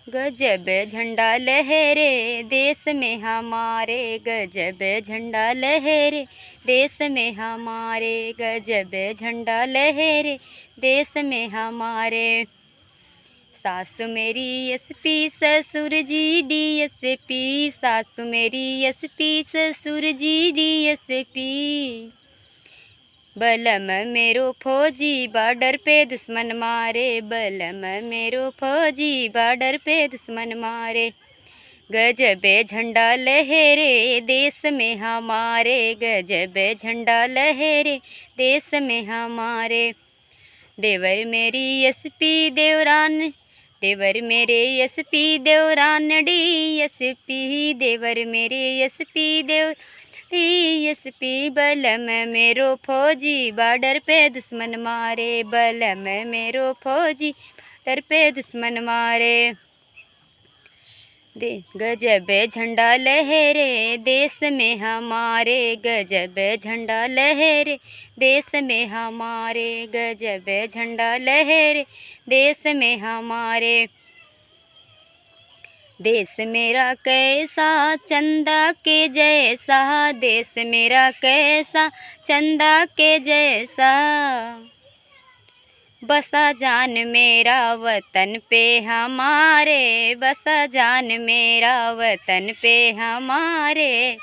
गजब झंडा लहरे देश में हमारे, गजब झंडा लहरे देश में हमारे, गजब झंडा लहरे देश में हमारे। सासु मेरी एसपी ससुर जी डीएसपी, सासु मेरी एसपी ससुर जी डीएसपी। बलम मेरो फौजी बॉर्डर पे दुश्मन मारे, बलम मेरो फौजी बॉर्डर पे दुश्मन मारे। गजब झंडा लहरे देश में हमारे, गजब झंडा लहरे देश में हमारे। देवर मेरी एसपी देवरान, देवर मेरे एसपी देवरान डीएसपी, देवर मेरे एसपी देव डीएसपी। बलम मेरो फौजी बॉर्डर पे दुश्मन मारे, बलम मेरो फौजी बॉर्डर पे दुश्मन मारे। गजब झंडा लहरे देश में हमारे, गजब झंडा लहरे देश में हमारे, गजब झंडा लहरे देश में हमारे। देश मेरा कैसा चंदा के जैसा, देश मेरा कैसा चंदा के जैसा। बसा जान मेरा वतन पे हमारे, बसा जान मेरा वतन पे हमारे।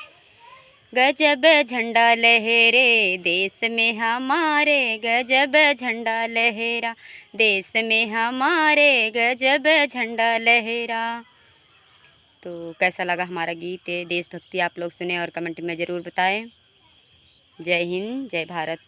गजब झंडा लहरे देश में हमारे, गजब झंडा लहरा देश में हमारे, गजब झंडा लहरा। तो कैसा लगा हमारा गीत देशभक्ति, आप लोग सुने और कमेंट में ज़रूर बताएं। जय हिंद, जय भारत।